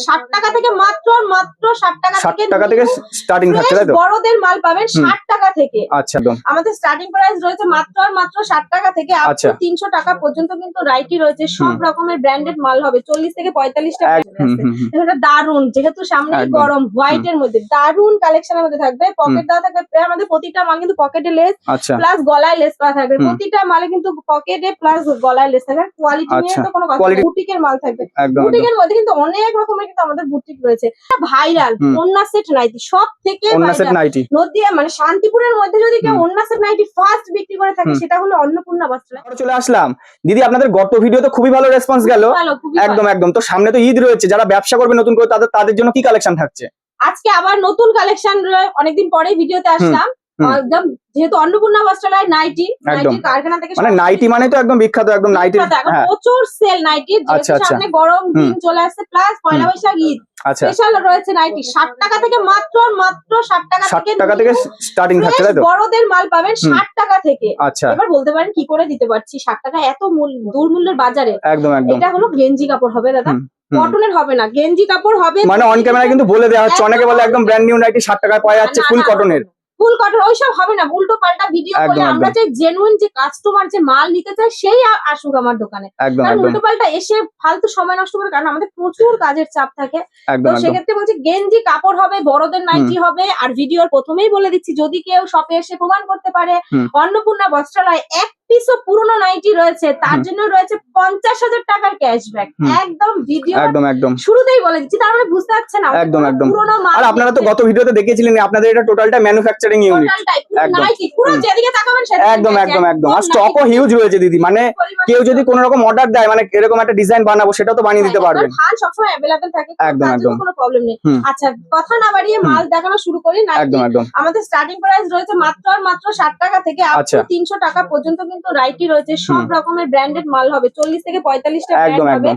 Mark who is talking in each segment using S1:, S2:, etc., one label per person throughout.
S1: 60 টাকা থেকে মাত্র 60 টাকা
S2: 60 টাকা থেকে স্টার্টিং থাকছে তাই তো?
S1: বড়দের মাল পাবেন 60 টাকা থেকে।
S2: আচ্ছা, একদম
S1: আমাদের স্টার্টিং প্রাইস রয়েছে মাত্র 60 টাকা থেকে আপ টু 300 টাকা পর্যন্ত কিন্তু রাইটি রয়েছে। সব রকমের ব্র্যান্ডেড মাল হবে 40 থেকে 45 টাকা আছে। এটা দারুন, যেহেতু সামনে গরম, হোয়াইট এর মধ্যে দারুন কালেকশনের মধ্যে থাকবে। পকেট দেওয়া থাকবে, আমাদের প্রতিটা মাল কিন্তু পকেটে লেস প্লাস গলায় লেস করা থাকবে। প্রতিটা মালে কিন্তু পকেটে প্লাস গলায় লেস থাকবে। কোয়ালিটি নিয়ে তো কোনো কথা নেই, বুটিকের মাল থাকবে। বুটিকের মধ্যে কিন্তু অনেক রকমের কিন্তু আমাদের বুটিক রয়েছে। ভাইরাল ওন্না সেট নাইটি, সব থেকে নদিয়া মানে শান্তিপুরের মধ্যে যদি কেউ ওন্না সেট নাইটি ফার্স্ট বিক্রি করে থাকে সেটা হলো অন্নপূর্ণা বস্ত্রালয়।
S2: চলে আসলাম দিদি, আপনাদের গত ভিডিওতে খুবই ভালো রেসপন্স গেল। একদম একদম। তো সামনে তো ঈদ রয়েছে, যারা ব্যবসা করবে নতুন করে তাদের জন্য কি কালেকশন থাকছে?
S1: আজকে আবার নতুন কালেকশন, অনেকদিন পরে ভিডিওতে আসলাম। একদম যেহেতু অন্নপূর্ণা বস্ত্রালয় নাইটি কারখানা থেকে,
S2: মানে নাইটি মানে তো একদম বিখ্যাত, একদম নাইটি
S1: প্রচুর সেল নাইটি। সামনে গরম দিন চলে আসছে, প্লাস পয়লা বৈশাখ ঈদ স্পেশাল রয়েছে নাইটি। 60 টাকা থেকে মাত্র 60 টাকা থেকে
S2: স্টার্টিং থাকছে তাই তো?
S1: বড়দের মাল পাবেন 60 টাকা থেকে। এবার বলতে পারেন কি করে দিতে পারছি 60 টাকা এত দুর্মূল্যের বাজারে?
S2: একদম একদম।
S1: এটা হলো গেঞ্জি কাপড় হবে দাদা, কটনের হবে না, গেঞ্জি কাপড় হবে।
S2: মানে অন ক্যামেরা কিন্তু বলে দেওয়া হচ্ছে, অনেকে বলে একদম ব্র্যান্ড নিউ নাইটি 60 টাকায় পাওয়া যাচ্ছে ফুল কটনের।
S1: ফুল কটন ওইসব হবে না, উল্টো পাল্টা ভিডিও করে। আমরা চাই জেনুইন যে কাস্টমার যে মাল নিতে চায় সেই আসুক আমার দোকানে। কারণ উল্টো পাল্টা এসে ফালতু সময় নষ্ট করে, কারণ আমাদের প্রচুর কাজের চাপ থাকে। তো সেক্ষেত্রে বলছি গেঞ্জি কাপড় হবে, বড়দের নাইটি হবে। আর ভিডিওর প্রথমেই বলে দিচ্ছি, যদি কেউ শপে এসে প্রমাণ করতে পারে অন্নপূর্ণা বস্ত্রালয় এক পিসও পুরনো নাইটি রয়েছে, তার জন্য রয়েছে 50,000 টাকার ক্যাশব্যাক। একদম ভিডিও
S2: একদম
S1: শুরুতেই বলে দিচ্ছি, তার মানে বুঝতে পারছেন না
S2: একদম একদম।
S1: পুরনো মাল।
S2: আর আপনারা তো গত ভিডিওতে দেখিয়েছিলেন আপনাদের এটা টোটালটা ম্যানুফ্যাকচারিং ইউনিট। একদম একদম একদম। আর স্টকও হিউজ রয়েছে দিদি, মানে কেউ যদি কোনো রকম অর্ডার দেয়, মানে এরকম একটা ডিজাইন বানাবো, সেটা তো বানিয়ে দিতে পারবেন।
S1: মাল সবসময় अवेलेबल থাকে,
S2: একদম একদম,
S1: কোনো প্রবলেম নেই। আচ্ছা কথা না বাড়িয়ে মাল দেখানো শুরু করি।
S2: একদম একদম।
S1: আমাদের স্টার্টিং প্রাইস রয়েছে মাত্র 60 টাকা থেকে আপ টু 300 টাকা পর্যন্ত কিন্তু রাইটি রয়েছে। সব রকমের ব্র্যান্ডেড মাল হবে, 40 থেকে 45 টা ব্র্যান্ড হবে।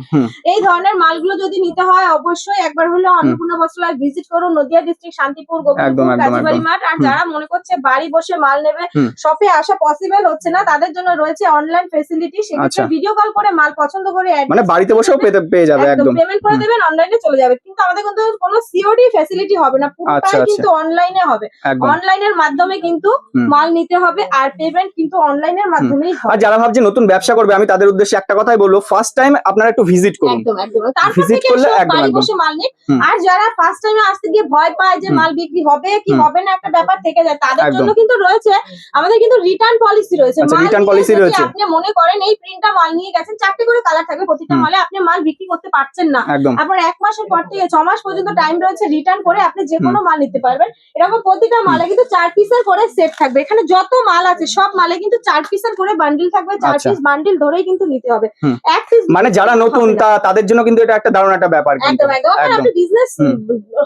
S1: এই ধরনের মালগুলো যদি নিতে হয় অবশ্যই একবার হলো অন্নপূর্ণা বস্ত্রালয় ভিজিট করুন, নদিয়া ডিস্ট্রিক্ট শান্তিপুর গোবিন্দপুর কাজীবাড়ি মাঠ। আর যারা মনে করছে বাড়ি বসে মাল নেবে, শপে আসা পসিবল হচ্ছে না, তাদের জন্য রয়েছে অনলাইন ফ্যাসিলিটি। সেক্ষেত্রে ভিডিও কল করে মাল পছন্দ করে
S2: মানে বাড়িতে বসেও পেয়ে যাবে, একদম
S1: পেমেন্ট করে দেবেন, অনলাইনে চলে যাবে। কিন্তু আমাদের কিন্তু কোনো সিওডি ফ্যাসিলিটি হবে না, পুরোটাই কিন্তু অনলাইনে হবে। অনলাইনের মাধ্যমে কিন্তু মাল নিতে হবে, আর পেমেন্ট কিন্তু অনলাইনের মাধ্যমেই হবে।
S2: আর যারা ভাবছে নতুন ব্যবসা করবে, আমি তাদের উদ্দেশ্যে একটা কথাই বলবো, ফার্স্ট টাইম আপনারা একটু ভিজিট করুন।
S1: একদম একদম। তারপর থেকে বাড়ি বসে মাল নিন। আর যারা ফার্স্ট টাইমে আসতে গিয়ে ভয় পায় যে মাল বিক্রি হবে কি হবে না, একটা ব্যাপার থেকে যায়, তাদের জন্য কিন্তু রয়েছে আমাদের কিন্তু রিটার্ন পলিসি রয়েছে।
S2: রিটার্ন পলিসি রয়েছে।
S1: আপনি মনে করেন এই প্রিন্টটা মাল নিয়ে গেছেন, 4টে করে কালার থাকবে প্রতিটা মালে, আপনি মাল বিক্রি করতে পারছেন না, আপনার 1 মাসের পর থেকে 6 মাস পর্যন্ত টাইম রয়েছে, রিটার্ন করে আপনি যে কোনো মাল নিতে পারবেন। এরকম প্রতিটা মালে কিন্তু 4 পিসের করে সেট থাকবে। এখানে যত মাল আছে সব মালে কিন্তু 4 পিসের করে বান্ডিল থাকবে, 4 পিস বান্ডিল ধরেই কিন্তু নিতে হবে। এক পিস
S2: মানে যারা নতুন তাদের জন্য কিন্তু এটা একটা দারুণ একটা ব্যাপার।
S1: একদম একদম। আপনি বিজনেস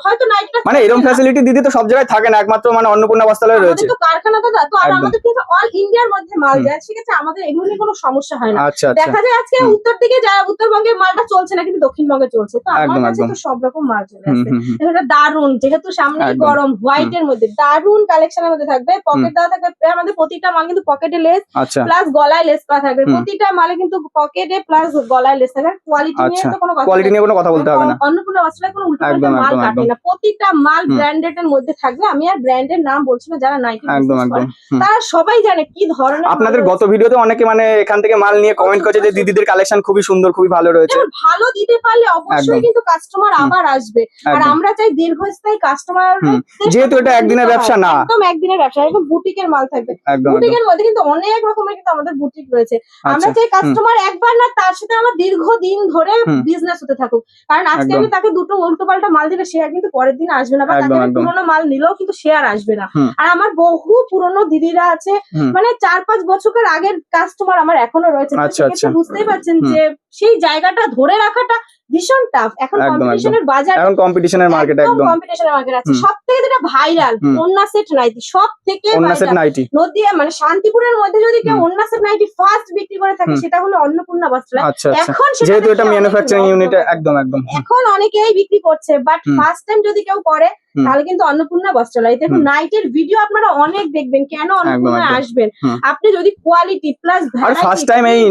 S1: হয়তো নাইটটা
S2: মানে এরকম ফ্যাসিলিটি দিদি তো সব জায়গায় থাকে না, একমাত্র মানে অন্নপূর্ণা বস্ত্রালয়ে রয়েছে।
S1: তো কারখানা তো আর আমাদের কিন্তু অল ইন্ডিয়ার মধ্যে মাল যায়, সেক্ষেত্রে আমাদের এগুলো নিয়ে কোনো সমস্যা হয় না। দেখা যায় আজকে উত্তর দিকে যায়, উত্তরবঙ্গের মালটা চলছে না কিন্তু দক্ষিণবঙ্গে চলছে, তো আমার কাছে তো সব রকম মাল চলে আসে। এটা দারুন, যেহেতু সামনে গরম, হোয়াইট এর মধ্যে দারুন কালেকশনের মধ্যে থাকবে। পকেট দেওয়া থাকবে, আমাদের প্রতিটা মাল কিন্তু পকেটে লেস প্লাস গলায় লেস করা থাকবে। প্রতিটা মালে কিন্তু পকেটে প্লাস গলায় লেস থাকবে। কোয়ালিটি নিয়ে তো কোনো কথা
S2: বলতে হবে না।
S1: অন্নপূর্ণা বস্ত্রালয় কোনো উল্টোপাল্টা মাল কাটে না, প্রতিটা মাল ব্র্যান্ডেড এর মধ্যে থাকবে। আমি আর ব্র্যান্ডের নাম বলছি না, যারা নাইটি তারা সবাই জানে কি ধরনের।
S2: আপনাদের গত ভিডিওতে অনেকে মানে এখান থেকে মাল নিয়ে কমেন্ট করেছে যে দিদিদের কালেকশন খুবই সুন্দর, খুবই ভালো রয়েছে।
S1: ভালো দিতে পারলে অবশ্যই কিন্তু কাস্টমার আবার আসবে। আর আমরা চাই দীর্ঘস্থায়ী কাস্টমার,
S2: যেহেতু এটা একদিনের ব্যবসা না,
S1: একদম একদিনের ব্যবসা। একদম বুটিকের মাল থাকবে, বুটিকের মধ্যে কিন্তু অনেক রকমের কিন্তু আমাদের বুটিক রয়েছে। আমরা চাই কাস্টমার একবার না, তার সাথে আমার দীর্ঘদিন ধরে বিজনেস হতে থাকুক। কারণ আজকে আমি তাকে দুটো উল্টোপাল্টা মাল দিলে সে কিন্তু পরের দিন আসবে না, বা তাকে পুরোনো মাল নিলেও কিন্তু সে আর আসবে না। আর আমার বহু পুরনো দিদিরা আছে, মানে 4-5 বছরের আগের কাস্টমার আমার এখনো রয়েছে। বুঝতেই পারছেন যে সেই জায়গাটা ধরে রাখাটা ভীষণ টাফ। এখন কম্পিটিশনের বাজার,
S2: এখন কম্পিটিশনের মার্কেট, একদম
S1: কম্পিটিশনের মার্কেট আছে। সবথেকে যেটা ভাইরাল ওন্না সেট নাইটি, সবথেকে ভাইরাল নদিয়া মানে শান্তিপুরের মধ্যে যদি কেউ ওন্না সেট নাইটি ফার্স্ট বিক্রি করে থাকে সেটা হলো অন্নপূর্ণা বস্ত্রালয়। এখন
S2: যেহেতু এটা ম্যানুফ্যাকচারিং ইউনিট, একদম একদম।
S1: এখন অনেকেই বিক্রি করছে, বাট ফার্স্ট টাইম যদি কেউ করে তাহলে কিন্তু অন্নপূর্ণা বস্ত্রালয়। দেখুন নাইটের ভিডিও আপনারা অনেক দেখবেন, কেন অন্নপূর্ণা আসবেন আপনি যদি কোয়ালিটি প্লাস
S2: আর ফার্স্ট টাইম এই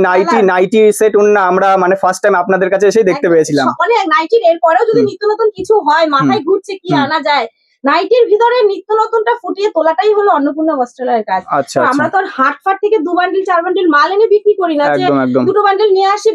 S2: নাইটি সেট ওন্না আমরা মানে ফার্স্ট টাইম আপনাদের কাছে এসে দেখতে পেয়েছিলাম।
S1: অনেক নাইটির এরপরেও যদি নিত্য নতুন কিছু হয়, মাথায় ঘুরছে কি আনা যায়, নাইটির ভিতরে নিত্য নতুনটা ফুটিয়ে তোলাটাই হলো অন্নপূর্ণা বস্ত্রালয়ের কাজ। আমরা তো আর হাটফাট থেকে 2 বান্ডিল 4 বান্ডিল মাল এনে বিক্রি করি না, যে 2 বান্ডিল নিয়ে আসি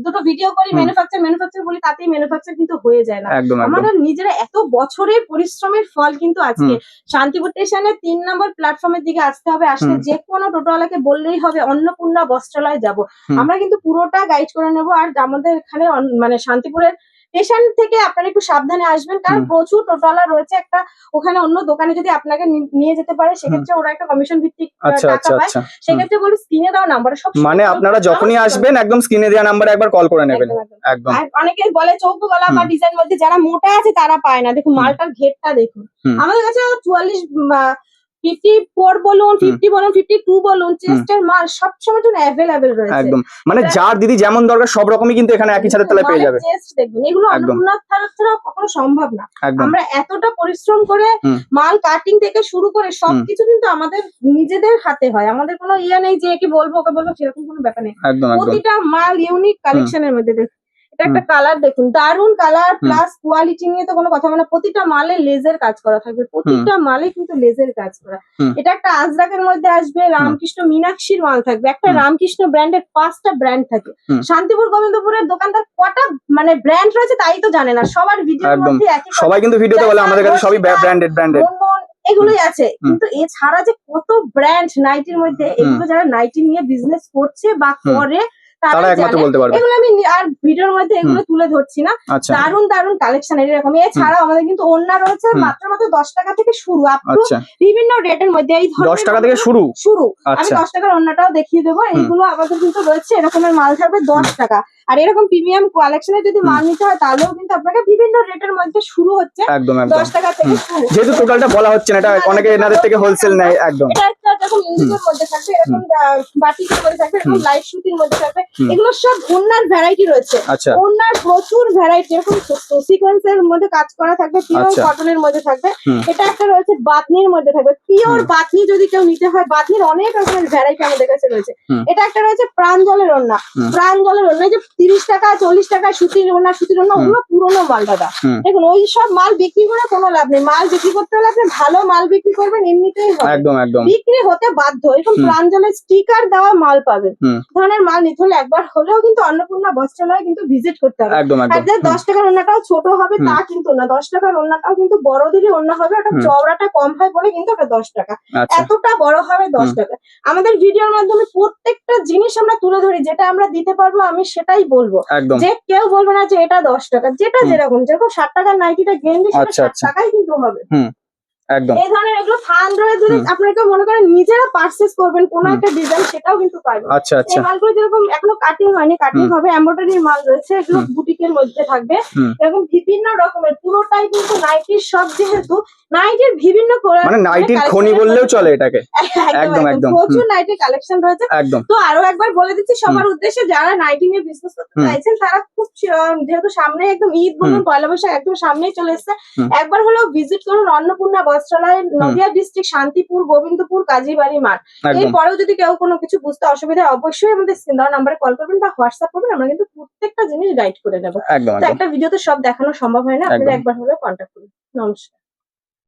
S1: দুটো ভিডিও করি ম্যানুফ্যাকচার বলি, তাতেই ম্যানুফ্যাকচার কিন্তু হয়ে যায় না। আমাদের নিজেরা এত বছরের পরিশ্রমের ফল কিন্তু আজকে শান্তিপুর স্টেশনে 3 নম্বর প্ল্যাটফর্মের দিকে আসতে হবে। আসলে যে কোনো টোটোওয়ালাকে বললেই হবে অন্নপূর্ণা বস্ত্রালয় যাব, আমরা কিন্তু পুরোটা গাইড করে নেবো। আর আমাদের এখানে মানে শান্তিপুরের স্টেশন থেকে আপনারা একটু সাবধানে আসবেন, কারণ প্রচুর টোটোওয়ালা রয়েছে। একটা ওখানে অন্য দোকানে যদি আপনাকে নিয়ে যেতে পারে, সেক্ষেত্রে ওরা একটা কমিশন ভিত্তিক টাকা পায়। সেক্ষেত্রে বলি স্ক্রিনে দেওয়া নাম্বারে সব,
S2: মানে আপনারা যখনই আসবেন একদম স্ক্রিনে দেওয়া নাম্বারে একবার কল করে নেবেন। একদম।
S1: আর অনেকে বলে চৌকো গলা বা ডিজাইন মধ্যে যারা মোটা আছে তারা পায় না। দেখুন মালটার ঘেরটা দেখুন, আমাদের কাছে 44 54 বলুন 50 বলুন 52 বলুন, চেস্টের মাল সবসময় জন্য অ্যাভেলেবেল রয়েছে।
S2: একদম, মানে যার দিদি যেমন দরকার সব রকমই কিন্তু এখানে একই ছাদের তলায় পেয়ে যাবে।
S1: চেস্ট দেখবেন, এগুলো অন্নপূর্ণা ছাড়া কখনো সম্ভব না। আমরা এতটা পরিশ্রম করে মাল কাটিং থেকে শুরু করে সবকিছু কিন্তু আমাদের নিজেদের হাতে হয়। আমাদের কোনো ইয়ে নেই যে একে বলবো ওকে বলবো, সেরকম কোনো ব্যাপার নেই। প্রতিটা মাল ইউনিক কালেকশনের মধ্যে। দেখুন একটা কালার দেখুন, দারুন কালার প্লাস কোয়ালিটি নিয়ে তো কোনো কথা বলে না। প্রতিটা মালে লেজের কাজ করা থাকবে, প্রতিটা মালে কিন্তু লেজের কাজ করা। এটা একটা আজরাকের মধ্যে আসবে, রামকৃষ্ণ মীনাক্ষীর মাল থাকবে। একটা রামকৃষ্ণ ব্র্যান্ডের 5টা ব্র্যান্ড থাকে। শান্তিপুর গোবিন্দপুরের দোকানদার কটা মানে ব্র্যান্ড রয়েছে তাই তো জানে না। সবার ভিডিওর মধ্যে একই,
S2: সবাই কিন্তু ভিডিওতে বলে আমাদের কাছে সবই ব্র্যান্ডেড
S1: এগুলোই আছে। কিন্তু এছাড়া যে কত ব্র্যান্ড নাইটির মধ্যে, এগুলো যারা নাইটি নিয়ে বিজনেস করছে বা করে তারা একমাত্র বলতে পারবে। এগুলো আমি আর ভিডিওর মধ্যে এগুলো তুলে ধরছি না। দারুন দারুন কালেকশন এরকম। এছাড়াও আমাদের কিন্তু ওড়না রয়েছে মাত্র 10 টাকা থেকে শুরু, বিভিন্ন রেটের মধ্যে। এই
S2: 10 টাকা থেকে শুরু।
S1: আমি 10 টাকার ওড়নাটাও দেখিয়ে দেবো। এইগুলো আমাদের কিন্তু রয়েছে এরকমের মাল থাকবে 10 টাকা। আর এরকম প্রিমিয়াম কালেকশনের যদি মাল নিতে হয় তাহলেও কিন্তু আপনাকে বিভিন্ন রেটের মধ্যে শুরু হচ্ছে 10 টাকা থেকে শুরু।
S2: যেহেতু টোটালটা বলা হচ্ছে না, এটা অনেকে এনাদের থেকে হোলসেল নেয়। একদম
S1: এটা একটা এরকম ইউনিকের মধ্যে থাকবে, এরকম বাটিকের মধ্যে থাকবে, এরকম লাইট সুতির মধ্যে থাকবে। এগুলো সব ওড়নার ভ্যারাইটি রয়েছে। ওড়নার প্রচুর ভ্যারাইটি, এরকম সিকোয়েন্সের মধ্যে কাজ করা থাকবে, পিওর কটনের মধ্যে থাকবে। এটা একটা রয়েছে বাতনির মধ্যে থাকবে, পিওর বাতনি যদি কেউ নিতে হয়, বাতনির অনেক রকমের ভ্যারাইটি আমাদের কাছে রয়েছে। এটা একটা রয়েছে প্রাঞ্জলের ওড়না, প্রাঞ্জলের ওড়না যে 30 টাকা 40 টাকা সুতির ওড়না, ওগুলো পুরোনো মাল দাদা। দেখুন ওই সব মাল বিক্রি করে কোনো লাভ নেই। মাল বিক্রি করতে হলে আপনি ভালো মাল বিক্রি করবেন, এমনিতেই হবে, বিক্রি হতে বাধ্য। এরকম প্রাঞ্জলের স্টিকার দেওয়া মাল পাবেন। ধরনের মাল নিতে হলে একবার হলেও কিন্তু অন্নপূর্ণা বস্ত্রালয় কিন্তু ভিজিট করতে হবে। আর যে 10 টাকার ওড়নাটাও ছোট হবে তা কিন্তু না, 10 টাকার ওড়নাটাও কিন্তু বড়দেরই ওড়না হবে। ওটা চওড়াটা কম হয় বলে কিন্তু ওটা 10 টাকা, এতটা বড় হবে 10 টাকা। আমাদের ভিডিওর মাধ্যমে প্রত্যেকটা জিনিস আমরা তুলে ধরি, যেটা আমরা দিতে পারবো আমি সেটাই বলবো। যে কেউ বলবে না যে এটা 10 টাকা, যেটা যেরকম 60 টাকার নাইটিটা গেঞ্জি সেটা 60 টাকাই কিন্তু হবে। এই ধরনের এগুলো থান রয়েছে, যদি আপনারা মনে করেন নিজেরা পারচেজ করবেন কোন একটা ডিজাইন, সেটাও কিন্তু পাবেন। এই মালগুলো যেরকম এখনো কাটিং হয়নি, কাটিং হবে, এমব্রয়ডারি মাল রয়েছে, এগুলো বুটিকের মধ্যে থাকবে। এরকম বিভিন্ন রকমের পুরোটাই কিন্তু নাইটির সব, যেহেতু নাইটির বিভিন্ন
S2: মানে নাইটির খনি বললেও চলে এটাকে। একদম একদম
S1: প্রচুর নাইটির কালেকশন রয়েছে। তো আরো একবার বলে দিচ্ছি সবার উদ্দেশ্যে, যারা নাইটি নিয়ে বিজনেস করতে চাইছেন তারা খুব, যেহেতু সামনে একদম ঈদ বলুন পয়লা বৈশাখ একদম সামনেই চলে এসেছে, একবার হলেও ভিজিট করুন অন্নপূর্ণা বস্ত্রালয়, নদিয়া ডিস্ট্রিক্ট, শান্তিপুর, গোবিন্দপুর, কাজীবাড়ি মাঠ। এরপরেও যদি কেউ কোনো কিছু বুঝতে অসুবিধা হয় অবশ্যই আমাদের স্ক্রিন দেওয়া নাম্বারে কল করবেন বা হোয়াটসঅ্যাপ করবেন, আমরা কিন্তু প্রত্যেকটা জিনিস গাইড করে নেবো। একটা ভিডিওতে সব দেখানো সম্ভব হয় না, আপনারা একবার হলেও কন্ট্যাক্ট করুন। নমস্কার।